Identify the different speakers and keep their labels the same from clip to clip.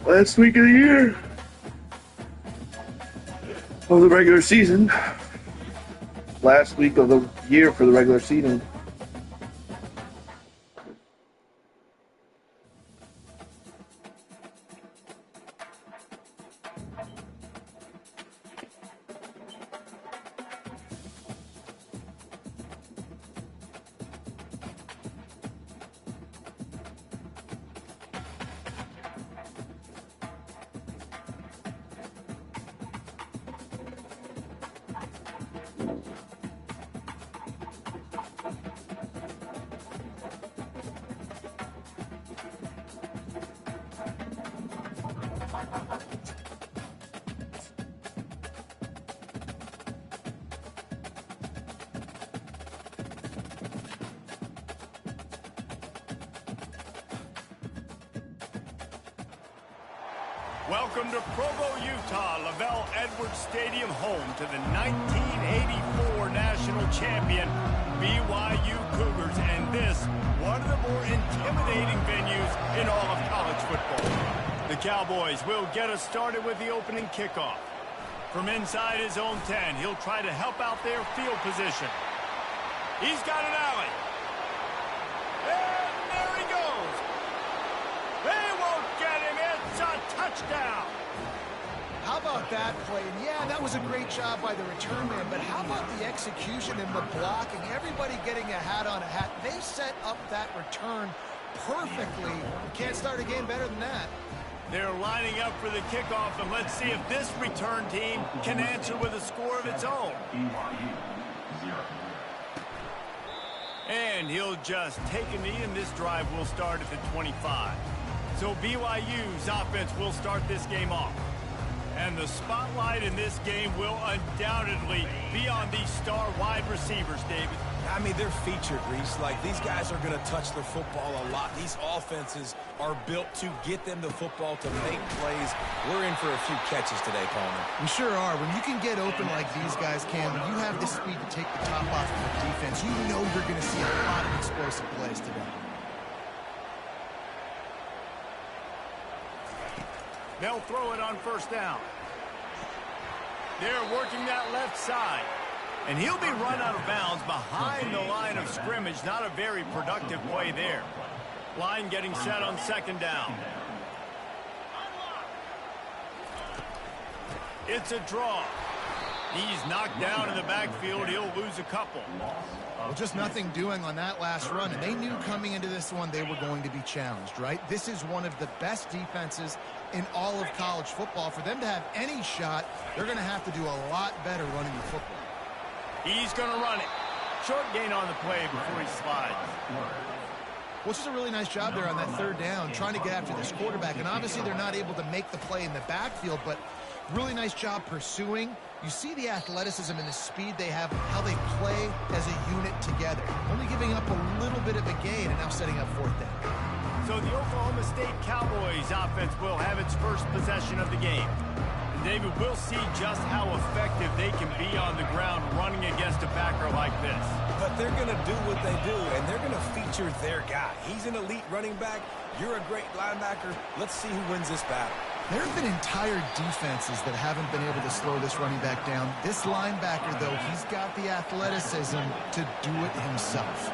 Speaker 1: Last week of the year of the regular season. Last week of the year for the regular season.
Speaker 2: Welcome to Provo, Utah, Lavelle Edwards Stadium, home to the 1984 national champion BYU Cougars, and this, one of the more intimidating venues in all of college football. The Cowboys will get us started with the opening kickoff. From inside his own 10, he'll try to help out their field position. He's got an alley. And there he goes. They won't get him. It's a touchdown.
Speaker 3: How about that play? And yeah, that was a great job by the return man, but how about the execution and the blocking? Everybody getting a hat on a hat. They set up that return perfectly. You can't start a game better than that.
Speaker 2: They're lining up for the kickoff, and let's see if this return team can answer with a score of its own. And he'll just take a knee, and this drive will start at the 25. So BYU's offense will start this game off. And the spotlight in this game will undoubtedly be on these star wide receivers, David.
Speaker 4: I mean, they're featured, Reese. Like, these guys are going to touch the football a lot. These offenses are built to get them the football, to make plays. We're in for a few catches today, Palmer.
Speaker 3: We sure are. When you can get open like these guys can, when you have the speed to take the top off of the defense, you know you're going to see a lot of explosive plays today.
Speaker 2: They'll throw it on first down. They're working that left side. And he'll be run out of bounds behind the line of scrimmage. Not a very productive play there. Line getting set on second down. It's a draw. He's knocked down in the backfield. He'll lose a couple.
Speaker 3: Well, just nothing doing on that last run, and they knew coming into this one they were going to be challenged, right? This is one of the best defenses in all of college football. For them to have any shot, they're going to have to do a lot better running the football.
Speaker 2: He's going to run it. Short gain on the play before he slides.
Speaker 3: Well, just a really nice job there on that third down, trying to get after this quarterback. And obviously they're not able to make the play in the backfield, but really nice job pursuing. You see the athleticism and the speed they have, how they play as a unit together. Only giving up a little bit of a gain and now setting up fourth down.
Speaker 2: So the Oklahoma State Cowboys offense will have its first possession of the game. And David, we'll see just how effective they can be on the ground running against a backer like this.
Speaker 4: But they're going to do what they do, and they're going to feature their guy. He's an elite running back. You're a great linebacker. Let's see who wins this battle.
Speaker 3: There have been entire defenses that haven't been able to slow this running back down. This linebacker, though, he's got the athleticism to do it himself.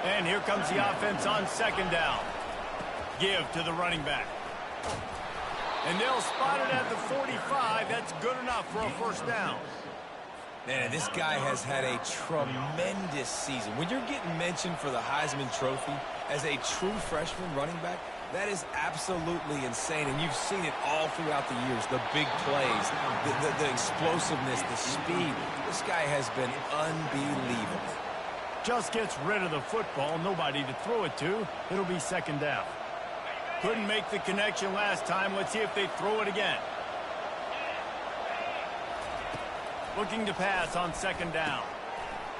Speaker 2: And here comes the offense on second down. Give to the running back. And they'll spot it at the 45. That's good enough for a first down.
Speaker 4: Man, this guy has had a tremendous season. When you're getting mentioned for the Heisman Trophy as a true freshman running back, that is absolutely insane, and you've seen it all throughout the years. The big plays, the explosiveness, the speed. This guy has been unbelievable.
Speaker 2: Just gets rid of the football, nobody to throw it to. It'll be second down. Couldn't make the connection last time. Let's see if they throw it again. Looking to pass on second down.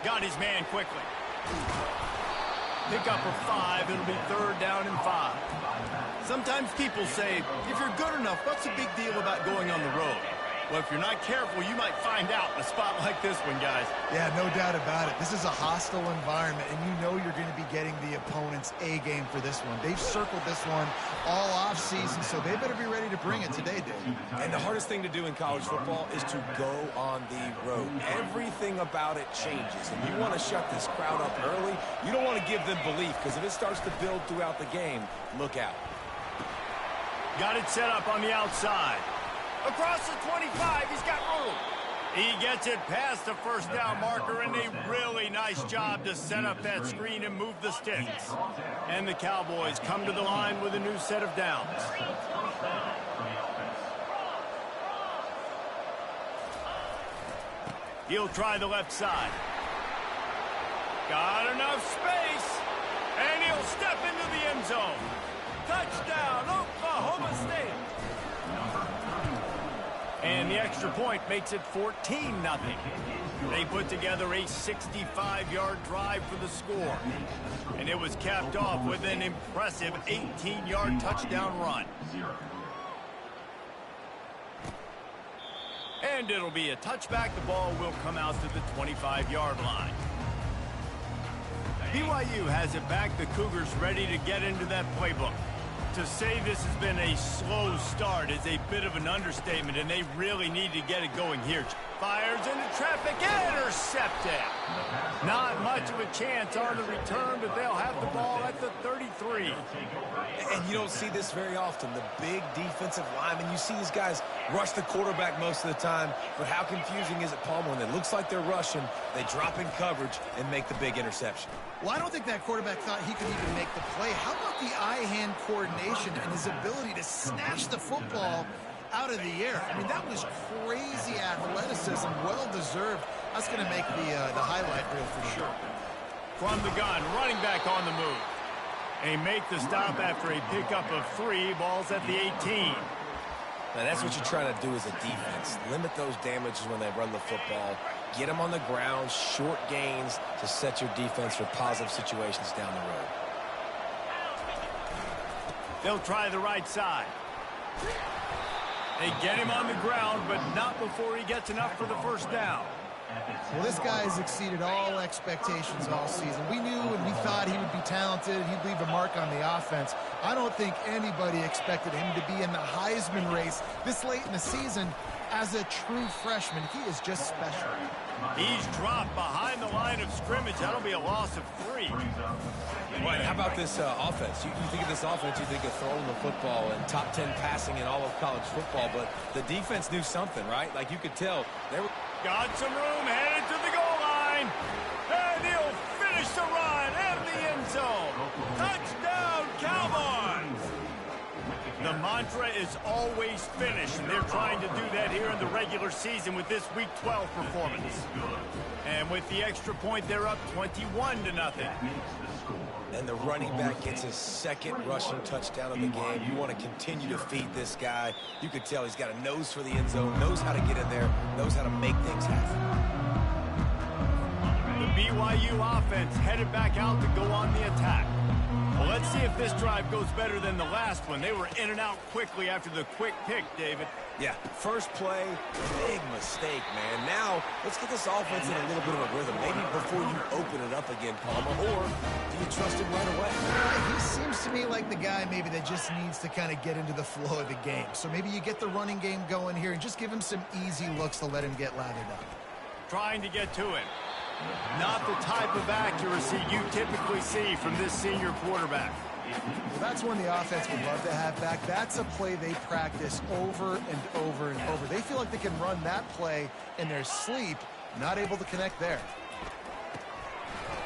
Speaker 2: Got his man quickly. Pick up a 5. It'll be third down and 5. Sometimes people say, if you're good enough, what's the big deal about going on the road? Well, if you're not careful, you might find out in a spot like this one, guys.
Speaker 3: Yeah, no doubt about it. This is a hostile environment, and you know you're going to be getting the opponent's A-game for this one. They've circled this one all offseason, so they better be ready to bring it today, Dave.
Speaker 4: And the hardest thing to do in college football is to go on the road. Everything about it changes, and you want to shut this crowd up early. You don't want to give them belief, because if it starts to build throughout the game, look out.
Speaker 2: Got it set up on the outside. Across the 25, he's got room. He gets it past the first down marker, and a really nice job to set up that screen and move the sticks. And the Cowboys come to the line with a new set of downs. He'll try the left side. Got enough space, and he'll step into the end zone. Touchdown, Oklahoma State. And the extra point makes it 14-0. They put together a 65-yard drive for the score. And it was capped off with an impressive 18-yard touchdown run. And it'll be a touchback. The ball will come out to the 25-yard line. BYU has it back. The Cougars ready to get into that playbook. To say this has been a slow start is a bit of an understatement, and they really need to get it going here. Fires into traffic, intercepted. Not much of a chance on the return, but they'll have the ball at the 33.
Speaker 4: And you don't see this very often. The big defensive linemen, you see these guys rush the quarterback most of the time, but how confusing is it, Palmer, when it looks like they're rushing, they drop in coverage and make the big interception?
Speaker 3: Well, I don't think that quarterback thought he could even make the play. How about the eye-hand coordination and his ability to snatch the football out of the air? I mean, that was crazy athleticism, well-deserved. That's going to make the highlight reel for sure.
Speaker 2: From the gun, running back on the move. They make the stop after a pickup of 3 balls at the 18.
Speaker 4: Now, that's what you're trying to do as a defense. Limit those damages when they run the football. Get them on the ground, short gains to set your defense for positive situations down the road.
Speaker 2: They'll try the right side. They get him on the ground, but not before he gets enough for the first down.
Speaker 3: Well, this guy has exceeded all expectations all season. We knew and we thought he would be talented. He'd leave a mark on the offense. I don't think anybody expected him to be in the Heisman race this late in the season as a true freshman. He is just special.
Speaker 2: He's dropped behind the line of scrimmage. That'll be a loss of 3.
Speaker 4: Right, how about this offense? You think of this offense, you think of throwing the football and top 10 passing in all of college football, but the defense knew something, right? Like you could tell they were...
Speaker 2: Got some room, headed to the goal line. And he'll finish the run and the end zone. Touchdown, Cowboys! The mantra is always finish, and they're trying to do that here in the regular season with this Week 12 performance. And with the extra point, they're up 21-0.
Speaker 4: And the running back gets his second rushing touchdown of the game. You want to continue to feed this guy. You could tell he's got a nose for the end zone, knows how to get in there, knows how to make things happen.
Speaker 2: The BYU offense headed back out to go on the attack. Well, let's see if this drive goes better than the last one. They were in and out quickly after the quick pick, David.
Speaker 4: Yeah, first play, big mistake, man. Now, let's get this offense in a little bit of a rhythm. Maybe before you open it up again, Palmer, or do you trust him right away?
Speaker 3: He seems to me like the guy maybe that just needs to kind of get into the flow of the game. So maybe you get the running game going here and just give him some easy looks to let him get lathered up.
Speaker 2: Trying to get to it. Not the type of accuracy you typically see from this senior quarterback.
Speaker 3: Well, that's one the offense would love to have back. That's a play they practice over and over and over. They feel like they can run that play in their sleep, not able to connect there.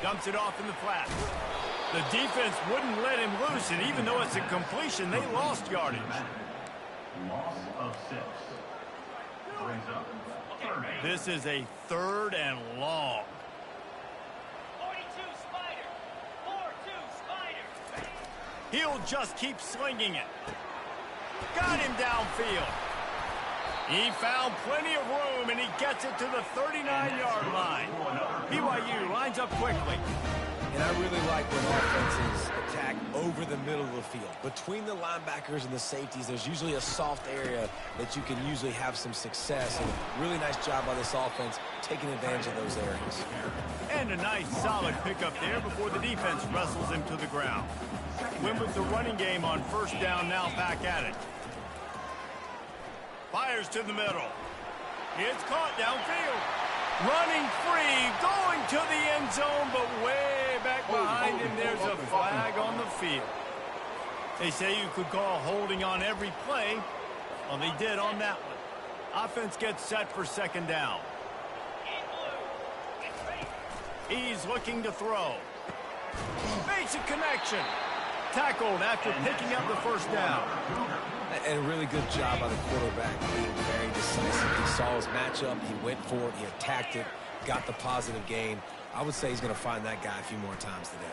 Speaker 2: Dumps it off in the flat. The defense wouldn't let him loose, and even though it's a completion, they lost yardage.
Speaker 5: Loss of 6. Brings up third and 8.
Speaker 2: This is a 3rd and long.
Speaker 6: 42 Spider. 4-2 Spider.
Speaker 2: He'll just keep slinging it. Got him downfield. He found plenty of room, and he gets it to the 39-yard line. BYU lines up quickly.
Speaker 4: And I really like when offenses attack over the middle of the field. Between the linebackers and the safeties, there's usually a soft area that you can usually have some success. And really nice job by this offense taking advantage of those areas.
Speaker 2: And a nice solid pickup there before the defense wrestles him to the ground. Win with the running game on first down, now back at it. Fires to the middle. It's caught downfield. Running free, going to the end zone, but way back behind him, there's a flag on the field. They say you could call holding on every play. Well, they did on that one. Offense gets set for second down. He's looking to throw. Makes a connection. Tackled after picking up the first down.
Speaker 4: And a really good job by the quarterback being very decisive. He saw his matchup, he went for it, he attacked it, got the positive gain. I would say he's going to find that guy a few more times today.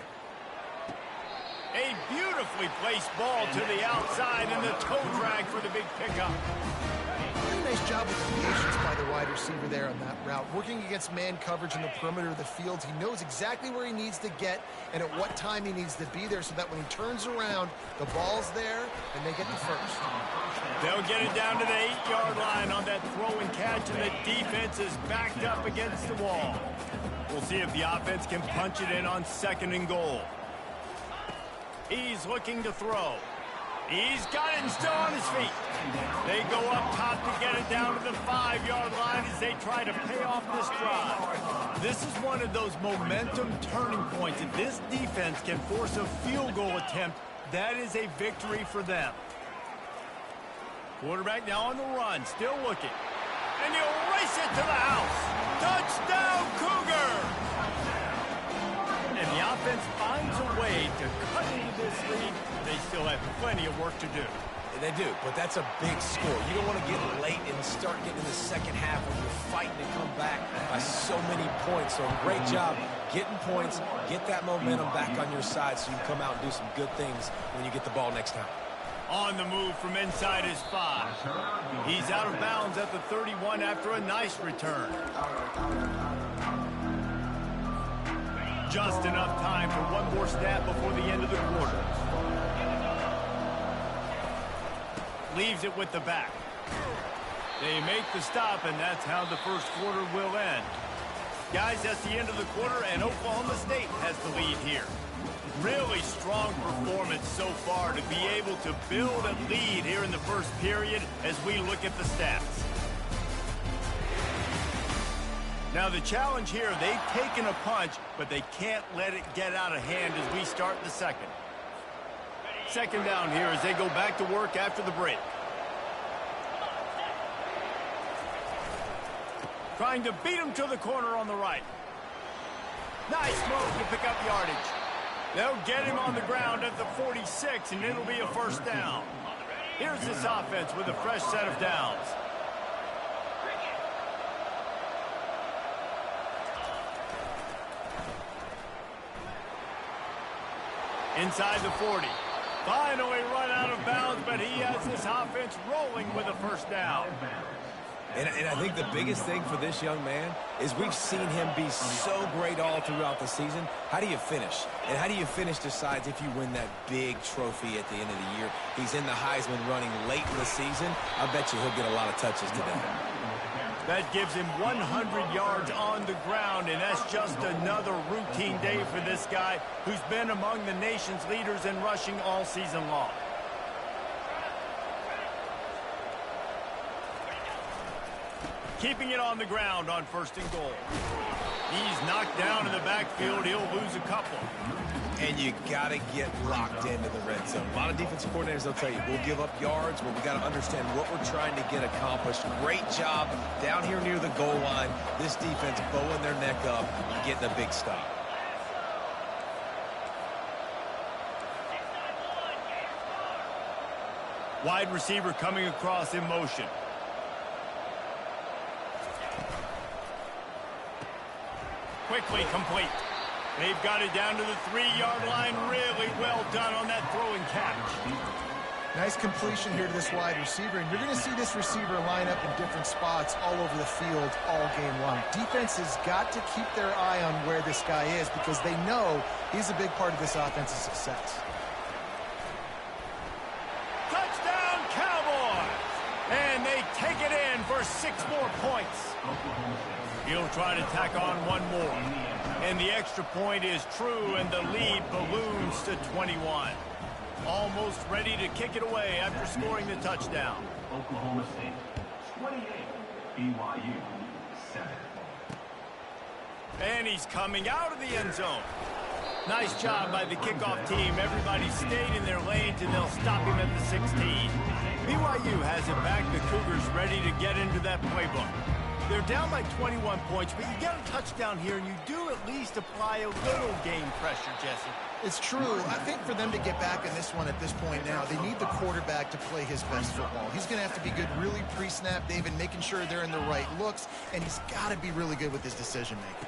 Speaker 2: A beautifully placed ball to the outside and the toe drag for the big pickup.
Speaker 3: Really nice job with the patience by the wide receiver there on that route. Working against man coverage in the perimeter of the field, he knows exactly where he needs to get and at what time he needs to be there so that when he turns around, the ball's there and they get the first.
Speaker 2: They'll get it down to the 8-yard line on that throw and catch, and the defense is backed up against the wall. We'll see if the offense can punch it in on second and goal. He's looking to throw. He's got it and still on his feet. They go up top to get it down to the 5-yard line as they try to pay off this drive. This is one of those momentum turning points. If this defense can force a field goal attempt, that is a victory for them. Quarterback now on the run, still looking. And he'll race it to the house. Touchdown, Cougar! And the offense finds a way to cut into this lead. They still have plenty of work to do.
Speaker 4: They do, but that's a big score. You don't want to get late and start getting in the second half when you're fighting to come back by so many points. So great job getting points, get that momentum back on your side so you can come out and do some good things when you get the ball next time.
Speaker 2: On the move from inside his 5. He's out of bounds at the 31 after a nice return. Just enough time for one more snap before the end of the quarter. Leaves it with the back. They make the stop, and that's how the first quarter will end. Guys, that's the end of the quarter, and Oklahoma State has the lead here. Really strong performance so far to be able to build a lead here in the first period as we look at the stats. Now the challenge here, they've taken a punch, but they can't let it get out of hand as we start the second. Second down here as they go back to work after the break. Trying to beat him to the corner on the right. Nice move to pick up yardage. They'll get him on the ground at the 46, and it'll be a first down. Here's this offense with a fresh set of downs. Inside the 40. Finally run out of bounds, but he has this offense rolling with a first down.
Speaker 4: And I think the biggest thing for this young man is we've seen him be so great all throughout the season. How do you finish? And how do you finish decides if you win that big trophy at the end of the year. He's in the Heisman running late in the season. I bet you he'll get a lot of touches today.
Speaker 2: That gives him 100 yards on the ground, and that's just another routine day for this guy who's been among the nation's leaders in rushing all season long. Keeping it on the ground on first and goal. He's knocked down in the backfield. He'll lose a couple.
Speaker 4: And you got to get locked into the red zone. A lot of defensive coordinators, they'll tell you, we'll give up yards, but we got to understand what we're trying to get accomplished. Great job down here near the goal line. This defense bowing their neck up and getting a big stop.
Speaker 2: Wide receiver coming across in motion. Quickly complete. They've got it down to the 3-yard line. Really well done on that throw and catch.
Speaker 3: Nice completion here to this wide receiver, and you're going to see this receiver line up in different spots all over the field all game long. Defense has got to keep their eye on where this guy is because they know he's a big part of this offense's success.
Speaker 2: Touchdown, Cowboys! And they take it in for 6 more points. He'll try to tack on one more. And the extra point is true, and the lead balloons to 21. Almost ready to kick it away after scoring the touchdown.
Speaker 5: Oklahoma State 28, BYU 7.
Speaker 2: And he's coming out of the end zone. Nice job by the kickoff team. Everybody stayed in their lanes, and they'll stop him at the 16. BYU has it back. The Cougars ready to get into that playbook. They're down by 21 points, but you get a touchdown here, and you do at least apply a little game pressure, Jesse.
Speaker 3: It's true. I think for them to get back in this one at this point now, they need the quarterback to play his best football. He's going to have to be good really pre-snap, David, making sure they're in the right looks, and he's got to be really good with his decision-making.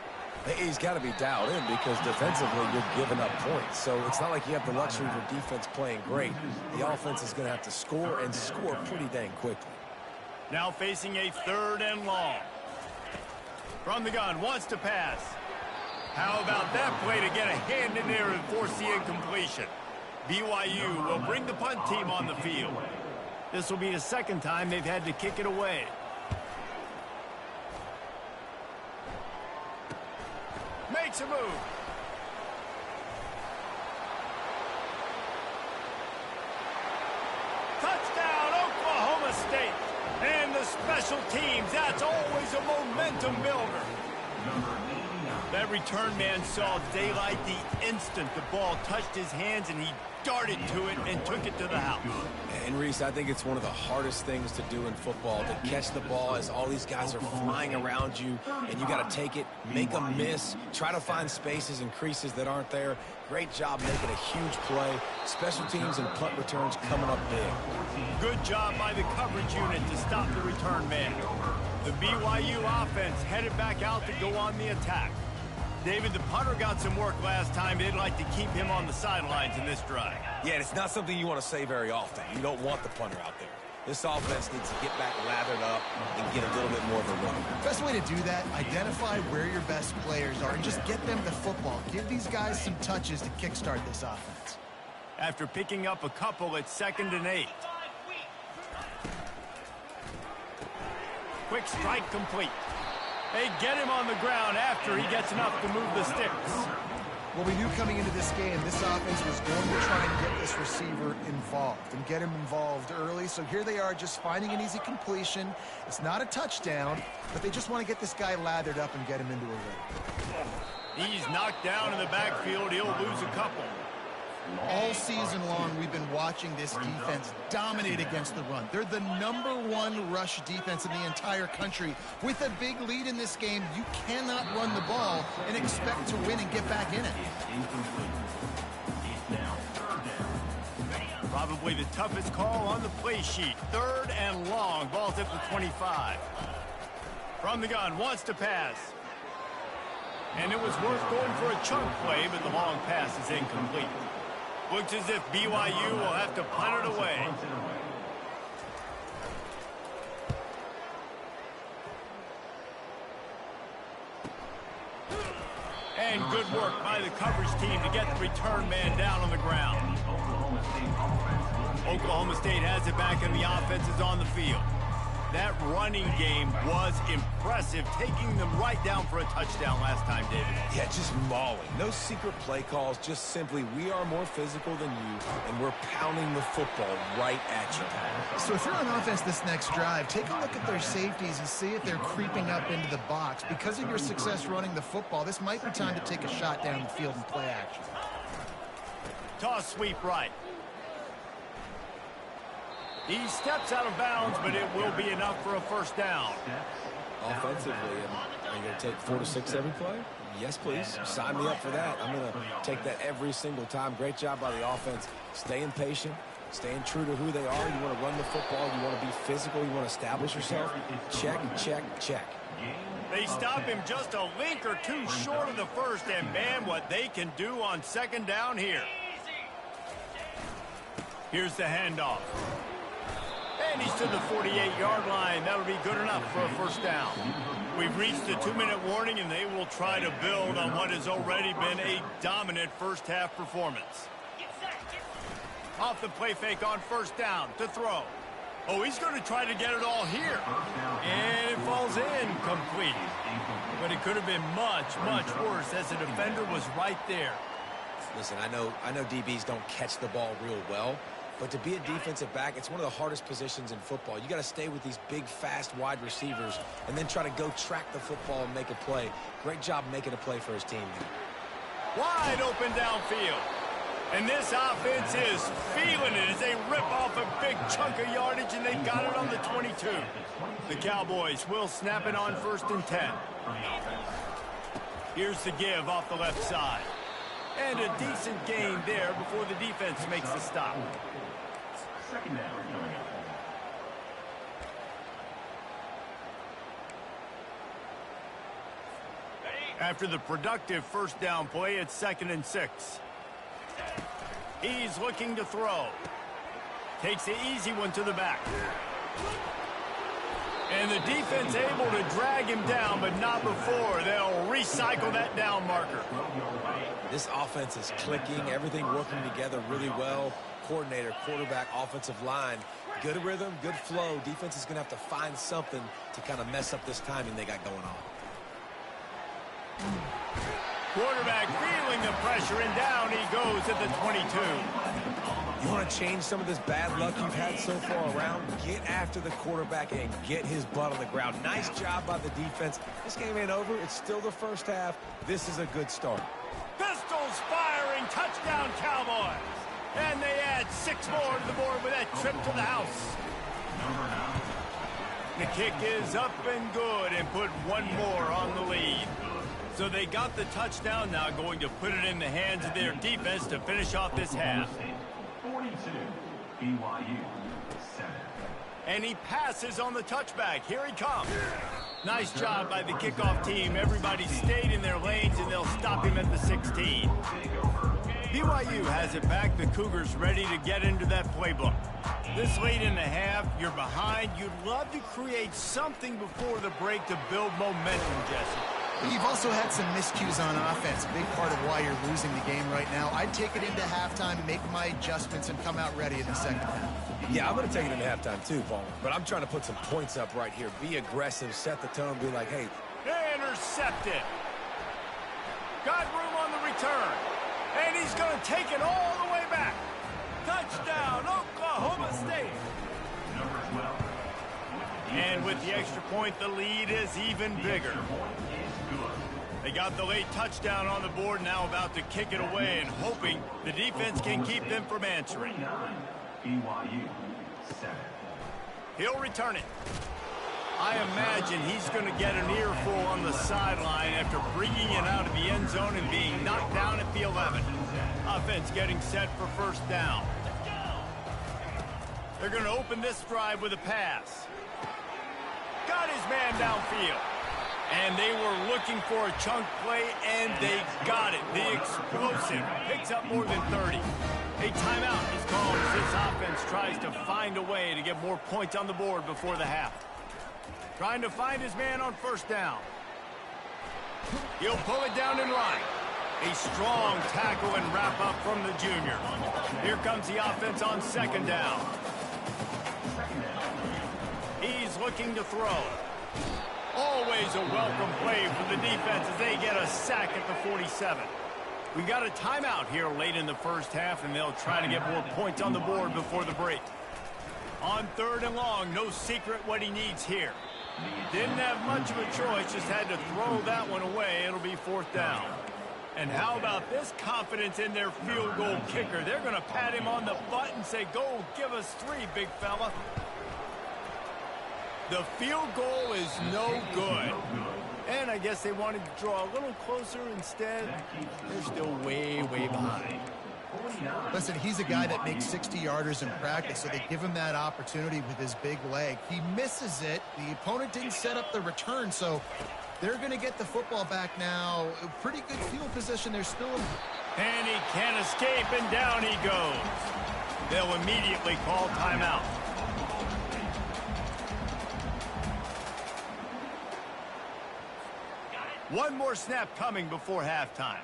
Speaker 4: He's got to be dialed in because defensively you're giving up points. So it's not like you have the luxury of your defense playing great. The offense is going to have to score and score pretty dang quickly.
Speaker 2: Now facing a 3rd and long. From the gun, wants to pass. How about that play to get a hand in there and force the incompletion? BYU will bring the punt team on the field. This will be the 2nd time they've had to kick it away. Makes a move. Touchdown, Oklahoma State. And the special teams, that's always a momentum builder. That return man saw daylight the instant the ball touched his hands, and he darted to it and took it to the house.
Speaker 4: And Reese, I think it's one of the hardest things to do in football, to catch the ball as all these guys are flying around you, and you got to take it, make a miss, try to find spaces and creases that aren't there. Great job making a huge play. Special teams and punt returns coming up big.
Speaker 2: Good job by the coverage unit to stop the return man. The BYU offense headed back out to go on the attack. David, the punter got some work last time. They'd like to keep him on the sidelines in this drive.
Speaker 4: Yeah, and it's not something you want to say very often. You don't want the punter out there. This offense needs to get back lathered up and get a little bit more of a run.
Speaker 3: Best way to do that, identify where your best players are and just get them the football. Give these guys some touches to kickstart this offense.
Speaker 2: After picking up a couple, it's 2nd and 8. Quick strike complete. They get him on the ground after he gets enough to move the sticks.
Speaker 3: Well, we knew coming into this game, this offense was going to try and get this receiver involved and get him involved early. So here they are just finding an easy completion. It's not a touchdown, but they just want to get this guy lathered up and get him into a rhythm.
Speaker 2: He's knocked down in the backfield. He'll lose a couple.
Speaker 3: All season long, we've been watching this defense dominate against the run. They're the #1 rush defense in the entire country. With a big lead in this game, you cannot run the ball and expect to win and get back in it.
Speaker 2: Probably the toughest call on the play sheet. 3rd and long. Ball's at the 25. From the gun, wants to pass. And it was worth going for a chunk play, but the long pass is incomplete. Looks as if BYU will have to punt it away. And good work by the coverage team to get the return man down on the ground. Oklahoma State has it back, and the offense is on the field. That running game was impressive, taking them right down for a touchdown last time, David.
Speaker 4: Yeah, just mauling. No secret play calls, just simply we are more physical than you, and we're pounding the football right at you.
Speaker 3: So if you're on offense this next drive, take a look at their safeties and see if they're creeping up into the box. Because of your success running the football, this might be time to take a shot down the field and play action.
Speaker 2: Toss sweep right. He steps out of bounds, but it will be enough for a first down.
Speaker 4: Offensively, are you going to take 4 to 6 every play? Yes, please. Sign me up for that. I'm going to take that every single time. Great job by the offense. Staying patient, staying true to who they are. You want to run the football. You want to be physical. You want to establish yourself. Check, check, check.
Speaker 2: They stop him just a link or two short of the first, and man, what they can do on 2nd down here. Here's the handoff. And he's to the 48-yard line. That'll be good enough for a first down. We've reached the 2-minute warning, and they will try to build on what has already been a dominant first-half performance. Off the play fake on first down to throw. Oh, he's going to try to get it all here. And it falls incomplete. But it could have been much, much worse as the defender was right there.
Speaker 4: Listen, I know DBs don't catch the ball real well, but to be a defensive back, it's one of the hardest positions in football. You got to stay with these big, fast, wide receivers and then try to go track the football and make a play. Great job making a play for his team.
Speaker 2: Wide open downfield. And this offense is feeling it as they rip off a big chunk of yardage, and they got it on the 22. The Cowboys will snap it on 1st and 10. Here's the give off the left side. And a decent gain there before the defense makes the stop.
Speaker 5: Second down coming up.
Speaker 2: After the productive first down play, it's 2nd and 6. He's looking to throw. Takes the easy one to the back. And the defense able to drag him down, but not before. They'll recycle that down marker.
Speaker 4: This offense is clicking, everything working together really well. Coordinator, quarterback, offensive line. Good rhythm, good flow. Defense is going to have to find something to kind of mess up this timing they got going on.
Speaker 2: Quarterback feeling the pressure, and down he goes at the 22.
Speaker 4: You want to change some of this bad luck you've had so far around? Get after the quarterback and get his butt on the ground. Nice job by the defense. This game ain't over. It's still the first half. This is a good start.
Speaker 2: Pistols firing, touchdown Cowboys. And they add 6 more to the board with that trip to the house. The kick is up and good and put 1 more on the lead. So they got the touchdown, now going to put it in the hands of their defense to finish off this half.
Speaker 5: 42, BYU, 7.
Speaker 2: And he passes on the touchback. Here he comes. Nice job by the kickoff team. Everybody stayed in their lanes, and they'll stop him at the 16. BYU has it back. The Cougars ready to get into that playbook. This late in the half, you're behind. You'd love to create something before the break to build momentum, Jesse.
Speaker 3: You've also had some miscues on offense, a big part of why you're losing the game right now. I'd take it into halftime, make my adjustments, and come out ready in the second half.
Speaker 4: Yeah, I'm going to take it into halftime too, Paul. But I'm trying to put some points up right here. Be aggressive, set the tone, be like, hey.
Speaker 2: Intercepted. Got room on the return. And he's going to take it all the way back. Touchdown, Oklahoma State.
Speaker 5: Number 12.
Speaker 2: And with the extra point, the lead is even bigger. They got the late touchdown on the board, now about to kick it away and hoping the defense can keep them from answering.
Speaker 5: BYU, 7.
Speaker 2: He'll return it. I imagine he's going to get an earful on the sideline after bringing it out of the end zone and being knocked down at the 11. Offense getting set for first down. They're going to open this drive with a pass. Got his man downfield. And they were looking for a chunk play, and they got it. The explosive picks up more than 30. A timeout is called as this offense tries to find a way to get more points on the board before the half. Trying to find his man on first down. He'll pull it down and run. A strong tackle and wrap up from the junior. Here comes the offense on second down. He's looking to throw. Always a welcome play for the defense as they get a sack at the 47. We got a timeout here late in the first half, and they'll try to get more points on the board before the break. On 3rd and long, no secret what he needs here. Didn't have much of a choice, just had to throw that one away. It'll be 4th down. And how about this confidence in their field goal kicker? They're going to pat him on the butt and say, go give us 3, big fella. The field goal is no good. And I guess they wanted to draw a little closer. Instead, they're still way, way behind.
Speaker 3: Listen, he's a guy that makes 60-yarders in practice, so they give him that opportunity with his big leg. He misses it. The opponent didn't set up the return, so they're going to get the football back now. A pretty good field position. They're still...
Speaker 2: And he can't escape, and down he goes. They'll immediately call timeout. One more snap coming before halftime.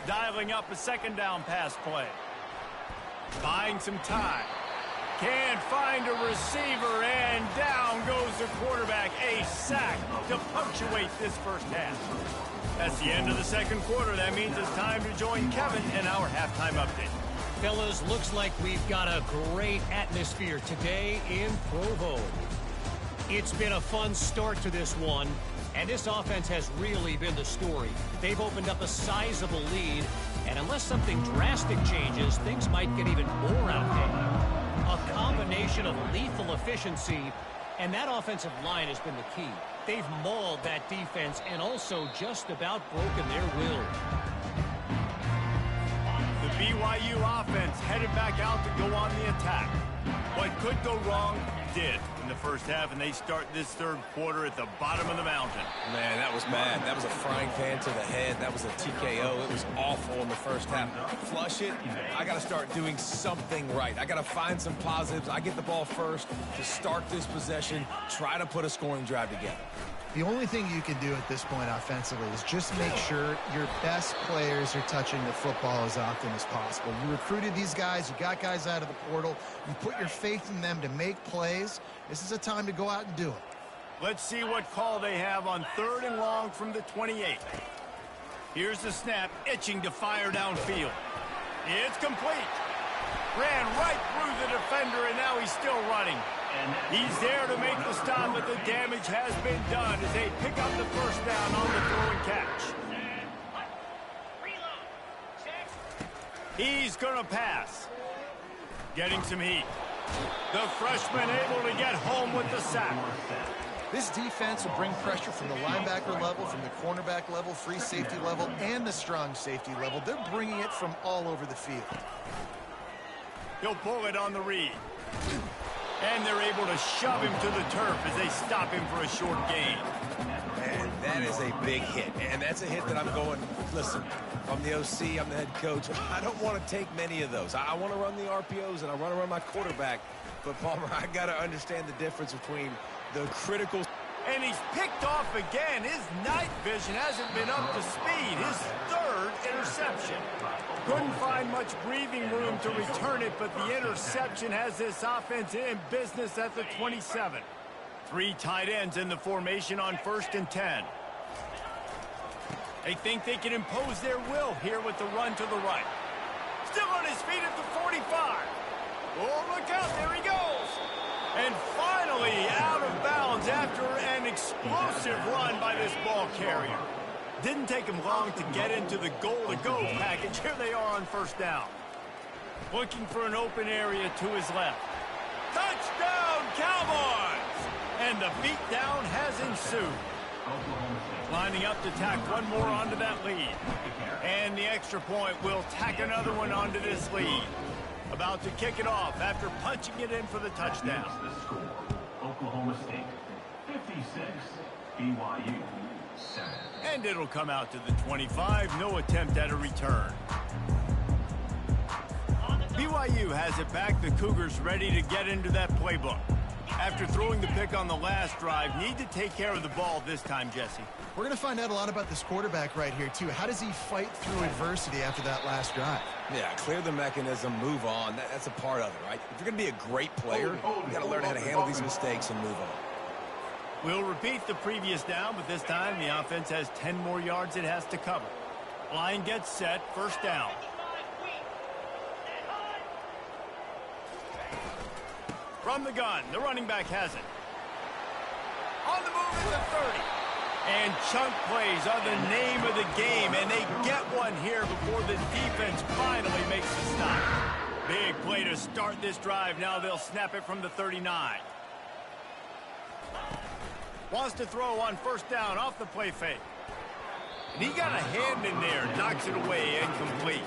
Speaker 2: Dialing up a second down pass play. Buying some time. Can't find a receiver, and down goes the quarterback. A sack to punctuate this first half. That's the end of the second quarter. That means it's time to join Kevin in our halftime update.
Speaker 7: Fellas, looks like we've got a great atmosphere today in Provo. It's been a fun start to this one, and this offense has really been the story. They've opened up a sizable lead, and unless something drastic changes, things might get even more out there. A combination of lethal efficiency, and that offensive line has been the key. They've mauled that defense and also just about broken their will.
Speaker 2: The BYU offense headed back out to go on the attack. What could go wrong did in the first half, and they start this third quarter at the bottom of the mountain.
Speaker 4: Man, that was bad. That was a frying pan to the head. That was a TKO. It was awful in the first half. Flush it. I got to start doing something right. I got to find some positives. I get the ball first to start this possession, try to put a scoring drive together.
Speaker 3: The only thing you can do at this point offensively is just make sure your best players are touching the football as often as possible. You recruited these guys, you got guys out of the portal, you put your faith in them to make plays. This is a time to go out and do it.
Speaker 2: Let's see what call they have on 3rd and long from the 28. Here's the snap, itching to fire downfield. It's complete. Ran right through the defender, and now he's still running. He's there to make the stop, but the damage has been done as they pick up the first down on the throw and catch. He's going to pass. Getting some heat. The freshman able to get home with the sack.
Speaker 3: This defense will bring pressure from the linebacker level, from the cornerback level, free safety level, and the strong safety level. They're bringing it from all over the field.
Speaker 2: He'll pull it on the read. And they're able to shove him to the turf as they stop him for a short gain.
Speaker 4: And that is a big hit. And that's a hit that I'm going, listen, I'm the OC, I'm the head coach. I don't want to take many of those. I want to run the RPOs, and I want to run my quarterback. But, Palmer, I got to understand the difference between the critical...
Speaker 2: And he's picked off again. His night vision hasn't been up to speed. His 3rd interception. Couldn't find much breathing room to return it, but the interception has this offense in business at the 27. 3 tight ends in the formation on 1st and 10. They think they can impose their will here with the run to the right. Still on his feet at the 45. Oh, look out, there he goes. And finally out of bounds after an explosive run by this ball carrier. Didn't take him long to get into the goal-to-go package. Here they are on 1st down. Looking for an open area to his left. Touchdown, Cowboys! And the beatdown has ensued. Lining up to tack one more onto that lead. And the extra point will tack another one onto this lead. About to kick it off after punching it in for the touchdown.
Speaker 5: The score, Oklahoma State 56, BYU 7.
Speaker 2: And it'll come out to the 25. No attempt at a return. BYU has it back. The Cougars ready to get into that playbook. After throwing the pick on the last drive, need to take care of the ball this time, Jesse.
Speaker 3: We're going to find out a lot about this quarterback right here, too. How does he fight through adversity after that last drive?
Speaker 4: Yeah, clear the mechanism, move on. That's a part of it, right? If you're going to be a great player, you got to learn how to handle these mistakes and move on.
Speaker 2: We'll repeat the previous down, but this time the offense has 10 more yards it has to cover. Line gets set, 1st down. From the gun, the running back has it. On the move at the 30. And chunk plays are the name of the game, and they get one here before the defense finally makes the stop. Big play to start this drive. Now they'll snap it from the 39. Wants to throw on 1st down off the play fake. And he got a hand in there, knocks it away, incomplete.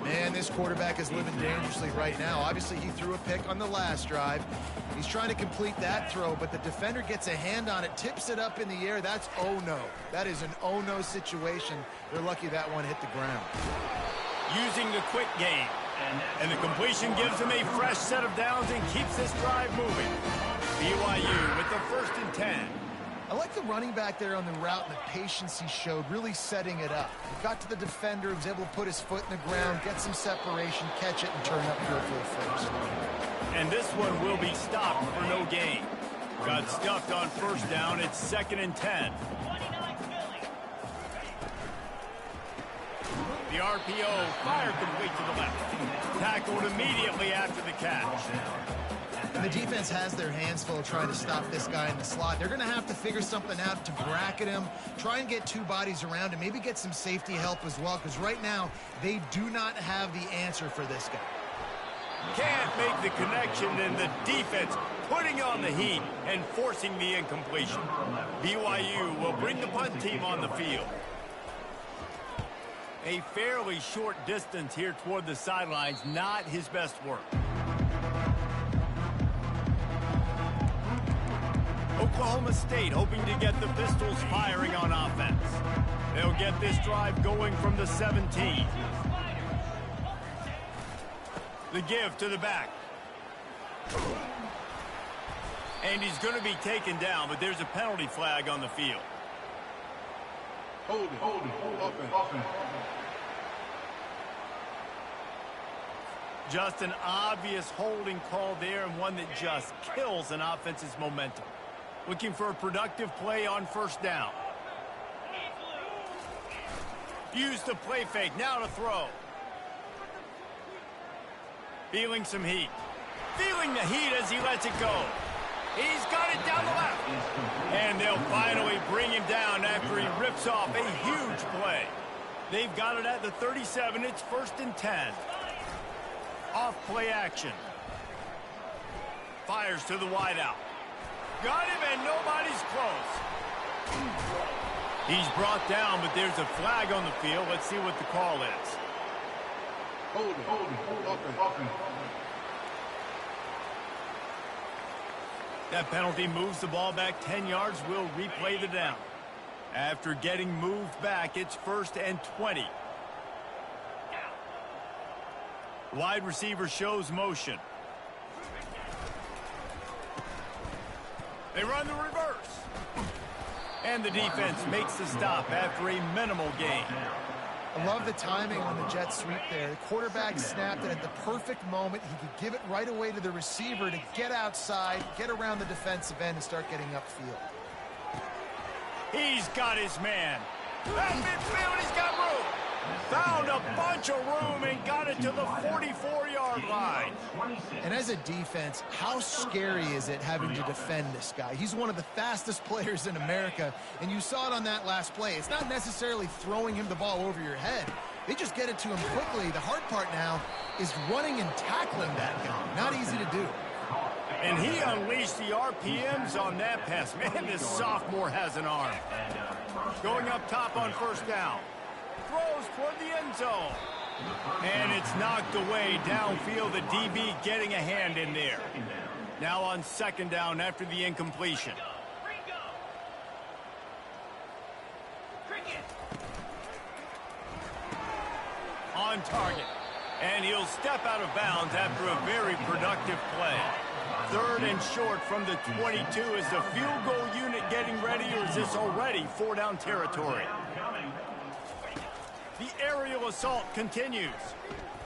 Speaker 3: Man, this quarterback is living dangerously right now. Obviously, he threw a pick on the last drive. He's trying to complete that throw, but the defender gets a hand on it, tips it up in the air. That's oh-no. That is an oh-no situation. They're lucky that one hit the ground.
Speaker 2: using the quick game. And the completion gives him a fresh set of downs and keeps this drive moving. BYU with the 1st and 10.
Speaker 3: I like the running back there on the route and the patience he showed, really setting it up. He got to the defender, was able to put his foot in the ground, get some separation, catch it, and turn upfield for the first.
Speaker 2: And this one will be stopped for no gain. Got stuffed on 1st down. It's 2nd and 10. The RPO, fire complete to the left. Tackled immediately after the catch.
Speaker 3: And the defense has their hands full trying to stop this guy in the slot. They're going to have to figure something out to bracket him, try and get 2 bodies around him, maybe get some safety help as well, because right now they do not have the answer for this guy.
Speaker 2: Can't make the connection, and the defense putting on the heat and forcing the incompletion. BYU will bring the punt team on the field. A fairly short distance here toward the sidelines, not his best work. Oklahoma State hoping to get the Pistols firing on offense. They'll get this drive going from the 17. The give to the back. And he's going to be taken down, but there's a penalty flag on the field.
Speaker 5: Hold it, offense.
Speaker 2: Just an obvious holding call there, and one that just kills an offense's momentum. Looking for a productive play on 1st down. Use the play fake, now to throw. Feeling some heat. Feeling the heat as he lets it go. He's got it down the left. And they'll finally bring him down after he rips off a huge play. They've got it at the 37. It's 1st and 10. Off play action. Fires to the wideout. Got him, and nobody's close. He's brought down, but there's a flag on the field. Let's see what the call is.
Speaker 5: Hold it, offense.
Speaker 2: That penalty moves the ball back 10 yards. We'll replay the down. After getting moved back, it's 1st and 20. Wide receiver shows motion. They run the reverse. And the defense makes the stop after a minimal gain.
Speaker 3: I love the timing on the jet sweep there. The quarterback snapped it at the perfect moment. He could give it right away to the receiver to get outside, get around the defensive end, and start getting upfield.
Speaker 2: He's got his man. At midfield, he's got room. Found a bunch of room and got it to the 44-yard line.
Speaker 3: And as a defense, how scary is it having to defend this guy? He's one of the fastest players in America, and you saw it on that last play. It's not necessarily throwing him the ball over your head. They just get it to him quickly. The hard part now is running and tackling that guy. Not easy to do.
Speaker 2: And he unleashed the RPMs on that pass. Man, this sophomore has an arm. Going up top on 1st down. Throws toward the end zone. And it's knocked away downfield. The DB getting a hand in there. Now on 2nd down after the incompletion. On target. And he'll step out of bounds after a very productive play. 3rd and short from the 22. Is the field goal unit getting ready, or is this already 4-down territory? The aerial assault continues.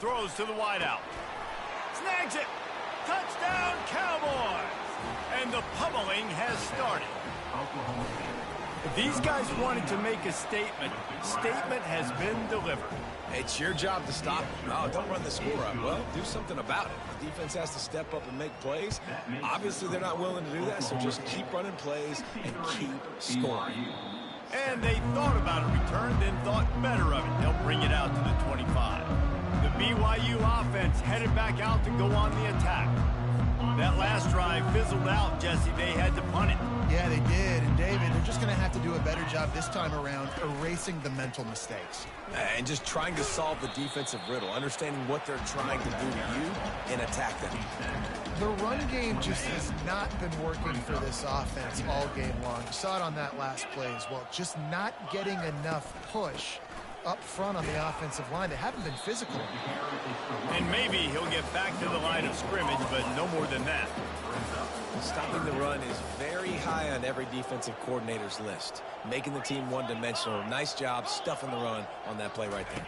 Speaker 2: Throws to the wideout. Snags it. Touchdown, Cowboys. And the pummeling has started. If these guys wanted to make a statement, statement has been delivered.
Speaker 4: It's your job to stop them. No, don't run the score up. Well, do something about it. The defense has to step up and make plays. Obviously, they're not willing to do that, so just keep running plays and keep scoring.
Speaker 2: And they thought about a return, then thought better of it. They'll bring it out to the 25. The BYU offense headed back out to go on the attack. That last drive fizzled out, Jesse. They had to punt it.
Speaker 3: Yeah, they did. And, David, they're just going to have to do a better job this time around erasing the mental mistakes.
Speaker 4: And just trying to solve the defensive riddle, understanding what they're trying to do to you and attack them.
Speaker 3: The run game just has not been working for this offense all game long. You saw it on that last play as well. Just not getting enough push up front on the offensive line. They haven't been physical.
Speaker 2: And maybe he'll get back to the line of scrimmage, but no more than that.
Speaker 4: Stopping the run is very high on every defensive coordinator's list. Making the team one-dimensional. Nice job stuffing the run on that play right there.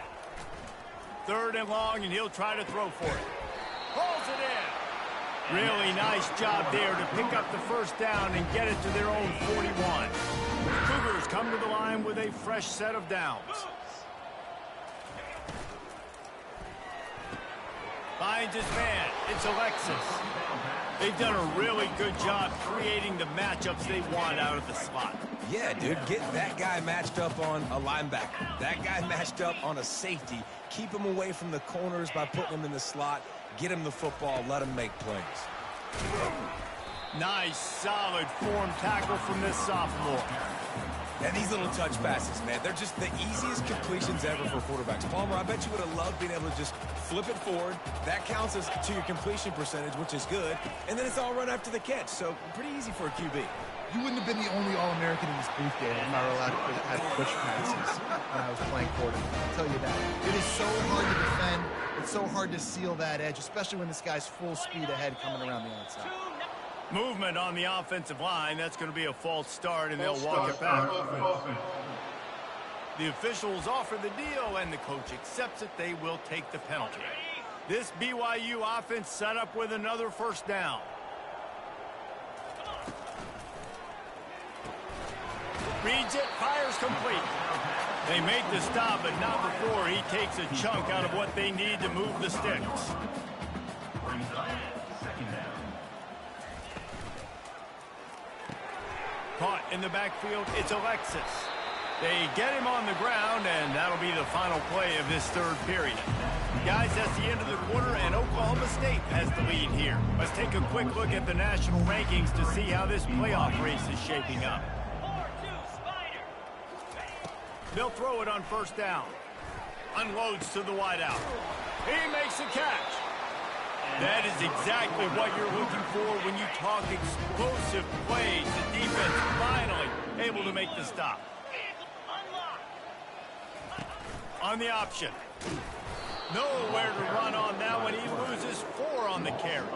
Speaker 2: 3rd and long, and he'll try to throw for it. Pulls it in. Really nice job there to pick up the first down and get it to their own 41. Cougars come to the line with a fresh set of downs. Finds his man. It's Alexis. They've done a really good job creating the matchups they want out of the slot.
Speaker 4: Yeah, dude, get that guy matched up on a linebacker. That guy matched up on a safety. Keep him away from the corners by putting him in the slot. Get him the football. Let him make plays.
Speaker 2: Nice, solid form tackle from this sophomore.
Speaker 4: And these little touch passes, man, they're just the easiest completions ever for quarterbacks. Palmer, I bet you would have loved being able to just flip it forward. That counts as to your completion percentage, which is good. And then it's all run after the catch, so pretty easy for a QB.
Speaker 3: You wouldn't have been the only All-American in this booth, Dave, if I were allowed to have push passes when I was playing quarterback. I'll tell you that. It is so hard to defend. It's so hard to seal that edge, especially when this guy's full speed ahead coming around the outside.
Speaker 2: Movement on the offensive line. That's going to be a false start, and they'll walk it back. The officials offer the deal, and the coach accepts it. They will take the penalty. This BYU offense set up with another first down. Reads it, fires complete. They make the stop, but not before he takes a chunk out of what they need to move the sticks. Caught in the backfield, it's Alexis. They get him on the ground, and that'll be the final play of this 3rd period. Guys, that's the end of the quarter, and Oklahoma State has the lead here. Let's take a quick look at the national rankings to see how this playoff race is shaping up. They'll throw it on first down. Unloads to the wideout. He makes the catch. That is exactly what you're looking for when you talk explosive plays. The defense finally able to make the stop. On the option. Nowhere to run on that one. He loses 4 on the carry.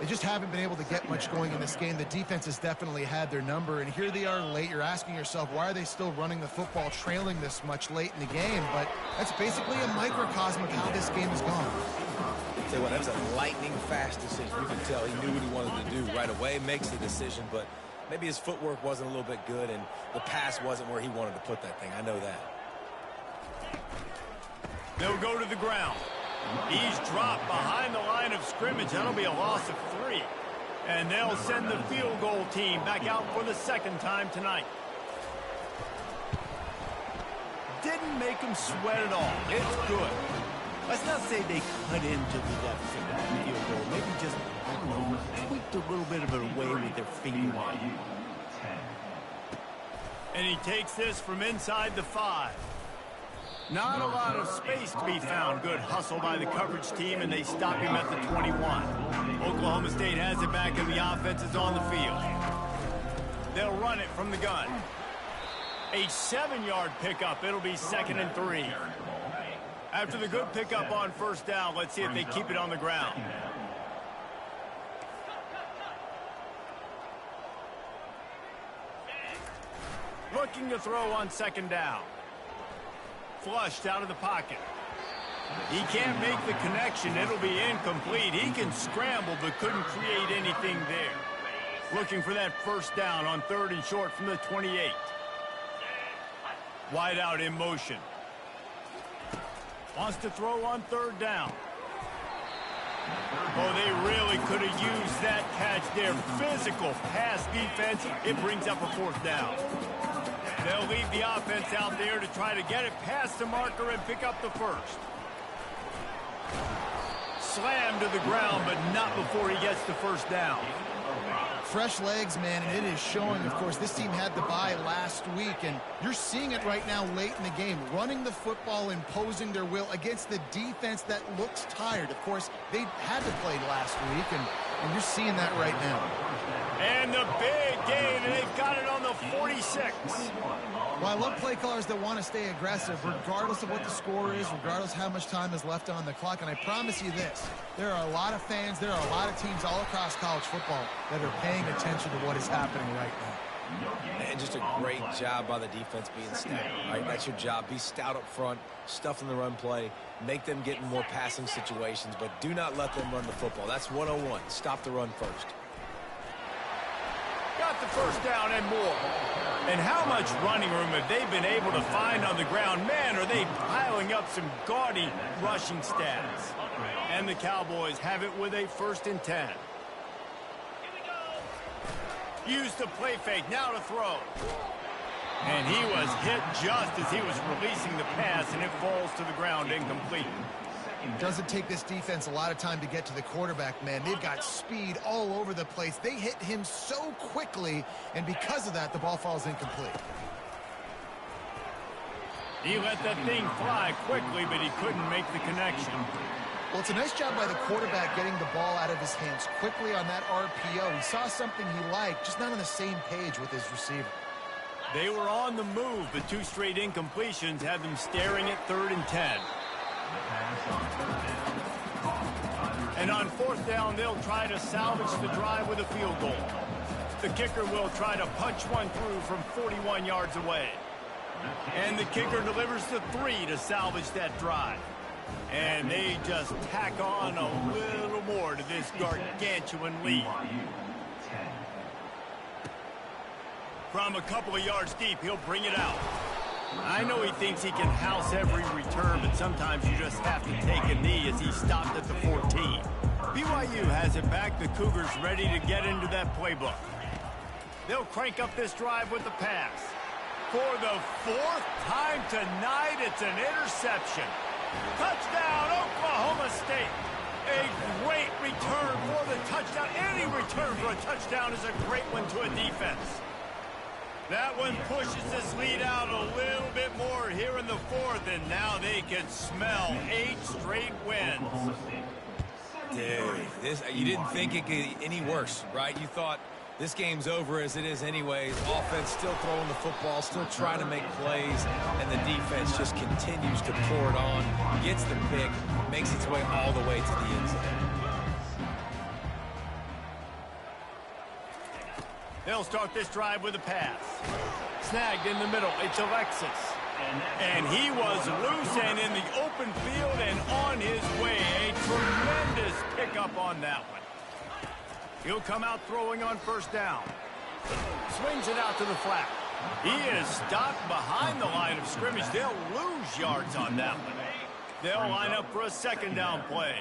Speaker 3: They just haven't been able to get much going in this game. The defense has definitely had their number, and here they are late. You're asking yourself, why are they still running the football, trailing this much late in the game? But that's basically a microcosm of how this game has gone.
Speaker 4: Tell you what, that was a lightning-fast decision. You can tell he knew what he wanted to do right away, makes the decision, but maybe his footwork wasn't a little bit good, and the pass wasn't where he wanted to put that thing. I know that.
Speaker 2: They'll go to the ground. He's dropped behind the line of scrimmage. That'll be a loss of 3. And they'll send the field goal team back out for the 2nd time tonight. Didn't make them sweat at all. It's good. Let's not say they cut into the left field goal. Maybe just, I don't know, tweaked a little bit of it away with their finger. And he takes this from inside the 5. Not a lot of space to be found. Good hustle by the coverage team, and they stop him at the 21. Oklahoma State has it back, and the offense is on the field. They'll run it from the gun. A 7-yard pickup. It'll be 2nd and 3. After the good pickup on first down, let's see if they keep it on the ground. Looking to throw on 2nd down. Flushed out of the pocket. He can't make the connection. It'll be incomplete. He can scramble but couldn't create anything there. Looking for that first down on 3rd and short from the 28. Wide out in motion. Wants to throw on 3rd down. Oh, they really could have used that catch there. Physical pass defense. It brings up a 4th down. They'll leave the offense out there to try to get it past the marker and pick up the first. Slammed to the ground, but not before he gets the first down.
Speaker 3: Fresh legs, man, and it is showing. Of course, this team had the bye last week, and you're seeing it right now late in the game. Running the football, imposing their will against the defense that looks tired. Of course, they had to play last week, and And you're seeing that right now.
Speaker 2: And the big gain, and they've got it on the 46.
Speaker 3: Well, I love play callers that want to stay aggressive regardless of what the score is, regardless how much time is left on the clock. And I promise you this, there are a lot of fans, there are a lot of teams all across college football that are paying attention to what is happening right now.
Speaker 4: And just a great job by the defense being stout, right? That's your job. Be stout up front, stuff in the run play, make them get in more passing situations, but do not let them run the football. That's 101. Stop the run first.
Speaker 2: Got the first down and more. And how much running room have they been able to find on the ground? Man, are they piling up some gaudy rushing stats. And the Cowboys have it with a 1st and 10. Used the play fake, now to throw. And he was hit just as he was releasing the pass, and it falls to the ground incomplete.
Speaker 3: It doesn't take this defense a lot of time to get to the quarterback, man. They've got speed all over the place. They hit him so quickly, and because of that, the ball falls incomplete.
Speaker 2: He let that thing fly quickly, but he couldn't make the connection.
Speaker 3: Well, it's a nice job by the quarterback getting the ball out of his hands quickly on that RPO. He saw something he liked, just not on the same page with his receiver.
Speaker 2: They were on the move, but 2 straight incompletions had them staring at 3rd and 10. And on 4th down, they'll try to salvage the drive with a field goal. The kicker will try to punch one through from 41 yards away. And the kicker delivers the 3 to salvage that drive. And they just tack on a little more to this gargantuan lead. From a couple of yards deep, he'll bring it out. I know he thinks he can house every return, but sometimes you just have to take a knee as he stopped at the 14. BYU has it back. The Cougars ready to get into that playbook. They'll crank up this drive with the pass. For the 4th time tonight, it's an interception. Touchdown, Oklahoma State. A great return for the touchdown. Any return for a touchdown is a great one to a defense. That one pushes this lead out a little bit more here in the 4th, and now they can smell 8 straight wins.
Speaker 4: Dude, you didn't think it could get any worse, right? You thought this game's over as it is anyways. Offense still throwing the football, still trying to make plays, and the defense just continues to pour it on, gets the pick, makes its way all the way to the end zone.
Speaker 2: They'll start this drive with a pass. Snagged in the middle. It's Alexis. And he was loose and in the open field and on his way. A tremendous pickup on that one. He'll come out throwing on 1st down. Swings it out to the flat. He is stopped behind the line of scrimmage. They'll lose yards on that one. They'll line up for a 2nd down play.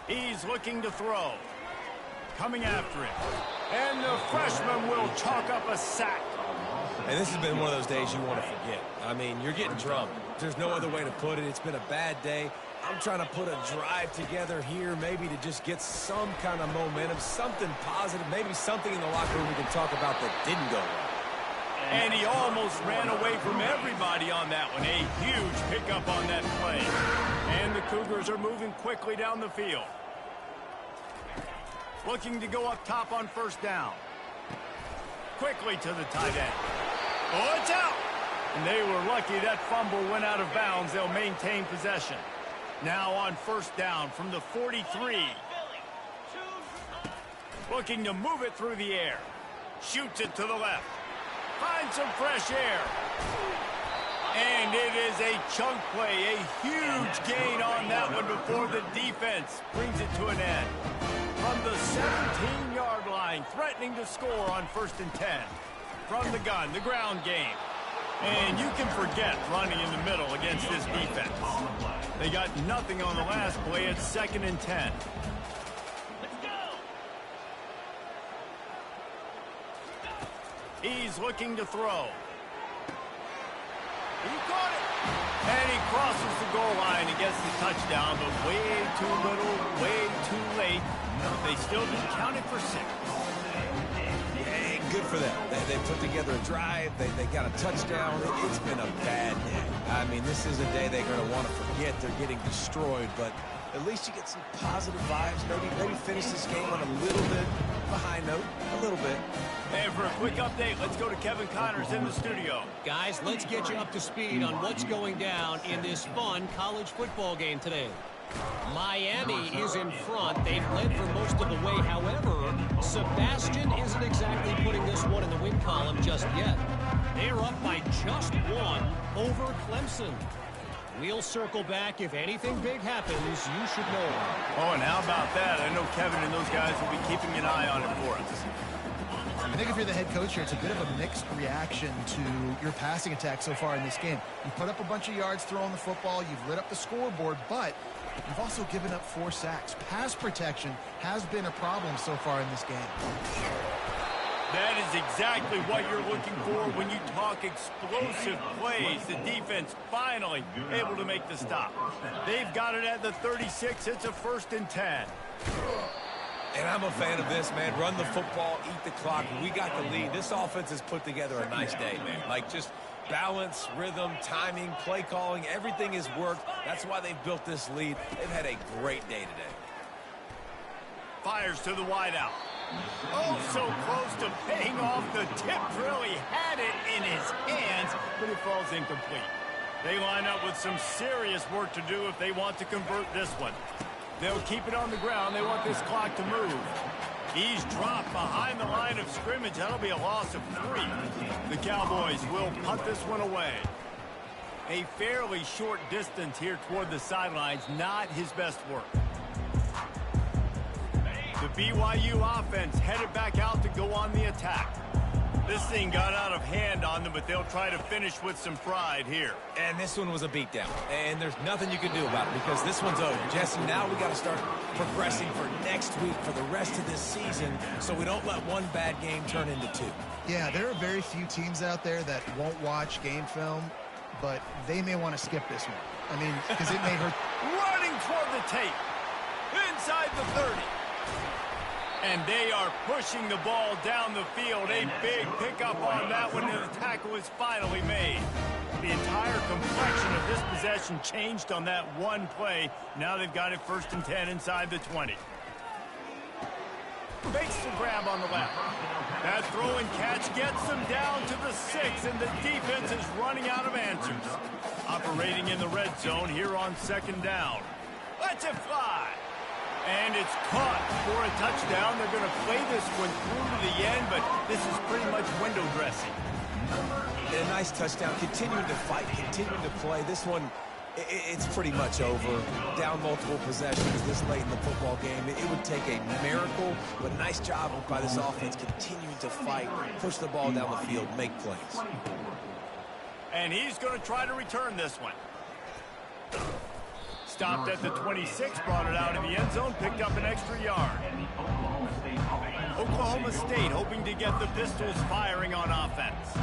Speaker 2: He's looking to throw. Coming after it. And the freshman will chalk up a sack.
Speaker 4: And this has been one of those days you want to forget. I mean, you're getting drunk. There's no other way to put it. It's been a bad day. I'm trying to put a drive together here, maybe to just get some kind of momentum, something positive, maybe something in the locker room we can talk about that didn't go well.
Speaker 2: And he almost ran away from everybody on that one. A huge pickup on that play. And the Cougars are moving quickly down the field. Looking to go up top on 1st down. Quickly to the tight end. Oh, it's out! And they were lucky that fumble went out of bounds. They'll maintain possession. Now on 1st down from the 43. Looking to move it through the air. Shoots it to the left. Finds some fresh air. And it is a chunk play. A huge gain on that one before the defense brings it to an end. From the 17-yard line, threatening to score on 1st and 10. From the gun, the ground game. And you can forget running in the middle against this defense. They got nothing on the last play. It's 2nd and 10. He's looking to throw. He caught it. And he crosses the goal line and gets the touchdown, but way too little, way too late. They still didn't count it for 6.
Speaker 4: Yeah, good for them. They put together a drive. They got a touchdown. It's been a bad day. I mean, this is a day they're going to want to forget. They're getting destroyed, but at least you get some positive vibes. Maybe finish this game on a little bit of a high note, a little bit.
Speaker 2: And for a quick update, let's go to Kevin Connors in the studio.
Speaker 7: Guys, let's get you up to speed on what's going down in this fun college football game today. Miami is in front. They've led for most of the way. However, Sebastian isn't exactly putting this one in the win column just yet. They're up by just one over Clemson. We'll circle back. If anything big happens, you should know.
Speaker 2: Oh, and how about that? I know Kevin and those guys will be keeping an eye on it for us.
Speaker 3: I think if you're the head coach here, it's a bit of a mixed reaction to your passing attack so far in this game. You put up a bunch of yards throwing the football, you've lit up the scoreboard, but you've also given up 4 sacks. Pass protection has been a problem so far in this game.
Speaker 2: That is exactly what you're looking for when you talk explosive plays. The defense finally able to make the stop. They've got it at the 36. It's a 1st and 10.
Speaker 4: And I'm a fan of this, man. Run the football, eat the clock. We got the lead. This offense has put together a nice day, man. Like, just balance, rhythm, timing, play calling, everything has worked. That's why they've built this lead. They've had a great day today.
Speaker 2: Fires to the wideout. Oh, so close to paying off. The tip really had it in his hands, but it falls incomplete. They line up with some serious work to do if they want to convert this one. They'll keep it on the ground. They want this clock to move. He's dropped behind the line of scrimmage. That'll be a loss of 3. The Cowboys will punt this one away. A fairly short distance here toward the sidelines. Not his best work. The BYU offense headed back out to go on the attack. This thing got out of hand on them, but they'll try to finish with some pride here.
Speaker 4: And this one was a beatdown. And there's nothing you can do about it because this one's over. Jesse, now we got to start progressing for next week, for the rest of this season, so we don't let one bad game turn into 2.
Speaker 3: Yeah, there are very few teams out there that won't watch game film, but they may want to skip this one. I mean, because it may hurt.
Speaker 2: Running toward the tape. Inside the 30. And they are pushing the ball down the field. A big pickup on that one, and the tackle is finally made. The entire complexion of this possession changed on that one play. Now they've got it 1st and 10 inside the 20. Fakes the grab on the left. That throw and catch gets them down to the 6, and the defense is running out of answers. Operating in the red zone here on 2nd down. Let's it fly. And it's caught for a touchdown. They're going to play this one through to the end, but this is pretty much window dressing.
Speaker 4: And a nice touchdown. Continuing to fight, continuing to play. This one, it's pretty much over. Down multiple possessions this late in the football game. It would take a miracle, but a nice job by this offense continuing to fight, push the ball down the field, make plays.
Speaker 2: And he's going to try to return this one. Stopped at the 26, brought it out of the end zone, picked up an extra yard. Oklahoma State hoping to get the Pistols firing on offense.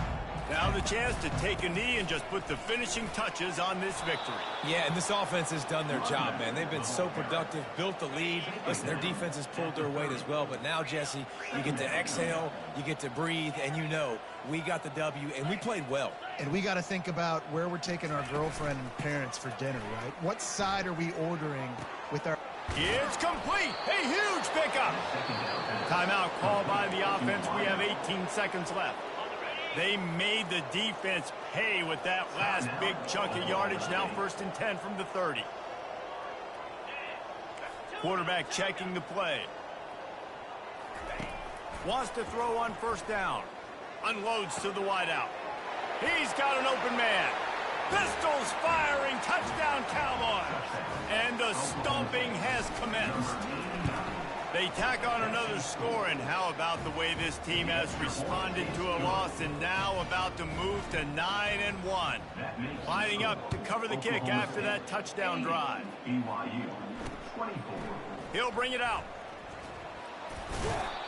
Speaker 2: Now the chance to take a knee and just put the finishing touches on this victory.
Speaker 4: Yeah, and this offense has done their job, man. They've been so productive, built the lead. Listen, their defense has pulled their weight as well. But now, Jesse, you get to exhale, you get to breathe, and you know we got the W, and we played well.
Speaker 3: And we got to think about where we're taking our girlfriend and parents for dinner, right? What side are we ordering with our...
Speaker 2: It's complete. A huge pickup. Timeout called by the offense. We have 18 seconds left. They made the defense pay with that last big chunk of yardage. Now 1st and 10 from the 30. Quarterback checking the play. Wants to throw on 1st down. Unloads to the wideout. He's got an open man. Pistols firing. Touchdown, Cowboys. And the stomping has commenced. They tack on another score, and how about the way this team has responded to a loss and now about to move to 9-1. Lining up to cover the kick after that touchdown drive. He'll bring it out.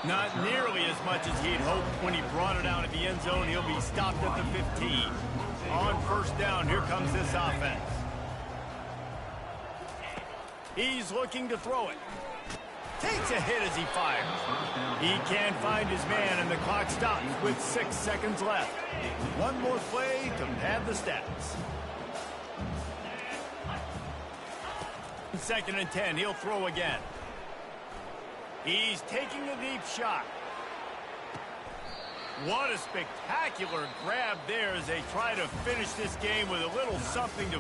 Speaker 2: Not nearly as much as he'd hoped when he brought it out of the end zone. He'll be stopped at the 15. On 1st down, here comes this offense. He's looking to throw it. Takes a hit as he fires. He can't find his man, and the clock stops with 6 seconds left. One more play to pad the stats. Second and 10. He'll throw again. He's taking a deep shot. What a spectacular grab there as they try to finish this game with a little something to